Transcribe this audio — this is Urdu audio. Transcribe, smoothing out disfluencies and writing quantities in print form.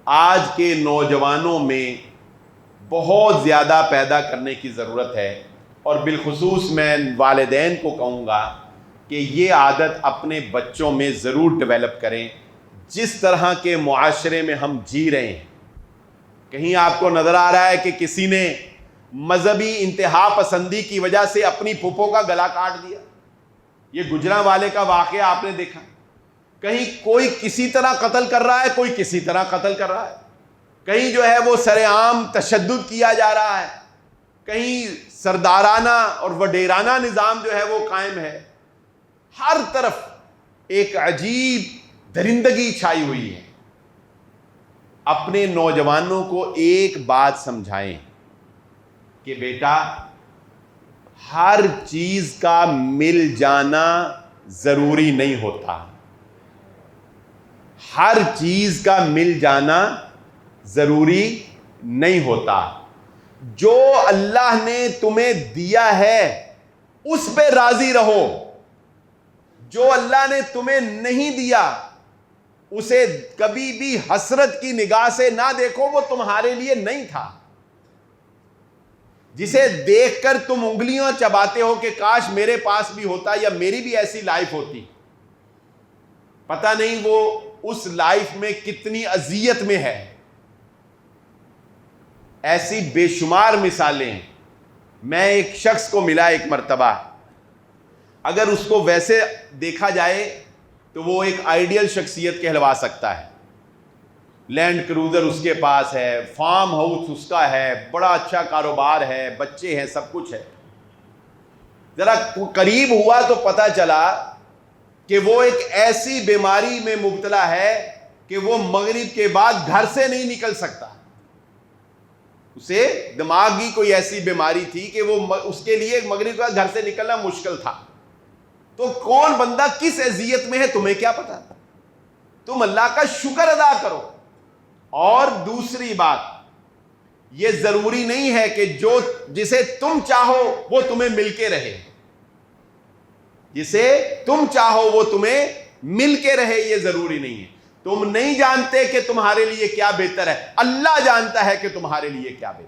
آج کے نوجوانوں میں بہت زیادہ پیدا کرنے کی ضرورت ہے، اور بالخصوص میں والدین کو کہوں گا کہ یہ عادت اپنے بچوں میں ضرور ڈیولپ کریں۔ جس طرح کے معاشرے میں ہم جی رہے ہیں، کہیں آپ کو نظر آ رہا ہے کہ کسی نے مذہبی انتہا پسندی کی وجہ سے اپنی پھپھو کا گلا کاٹ دیا؟ یہ گجرانوالے کا واقعہ آپ نے دیکھا۔ کہیں کوئی کسی طرح قتل کر رہا ہے، کوئی کسی طرح قتل کر رہا ہے، کہیں جو ہے وہ سر عام تشدد کیا جا رہا ہے، کہیں سردارانہ اور وڈیرانہ نظام جو ہے وہ قائم ہے۔ ہر طرف ایک عجیب درندگی چھائی ہوئی ہے۔ اپنے نوجوانوں کو ایک بات سمجھائیں کہ بیٹا، ہر چیز کا مل جانا ضروری نہیں ہوتا، ہر چیز کا مل جانا ضروری نہیں ہوتا۔ جو اللہ نے تمہیں دیا ہے اس پہ راضی رہو، جو اللہ نے تمہیں نہیں دیا اسے کبھی بھی حسرت کی نگاہ سے نہ دیکھو، وہ تمہارے لیے نہیں تھا۔ جسے دیکھ کر تم انگلیاں چباتے ہو کہ کاش میرے پاس بھی ہوتا یا میری بھی ایسی لائف ہوتی، پتہ نہیں وہ اس لائف میں کتنی اذیت میں ہے۔ ایسی بے شمار مثالیں ہیں۔ میں ایک شخص کو ملا ایک مرتبہ، اگر اس کو ویسے دیکھا جائے تو وہ ایک آئیڈیل شخصیت کہلوا سکتا ہے۔ لینڈ کروزر اس کے پاس ہے، فارم ہاؤس اس کا ہے، بڑا اچھا کاروبار ہے، بچے ہیں، سب کچھ ہے۔ ذرا قریب ہوا تو پتہ چلا کہ وہ ایک ایسی بیماری میں مبتلا ہے کہ وہ مغرب کے بعد گھر سے نہیں نکل سکتا۔ اسے دماغی کوئی ایسی بیماری تھی کہ وہ اس کے لیے مغرب کے بعد گھر سے نکلنا مشکل تھا۔ تو کون بندہ کس اذیت میں ہے تمہیں کیا پتا؟ تم اللہ کا شکر ادا کرو۔ اور دوسری بات، یہ ضروری نہیں ہے کہ جسے تم چاہو وہ تمہیں مل کے رہے، جسے تم چاہو وہ تمہیں مل کے رہے، یہ ضروری نہیں ہے۔ تم نہیں جانتے کہ تمہارے لیے کیا بہتر ہے، اللہ جانتا ہے کہ تمہارے لیے کیا بہتر ہے۔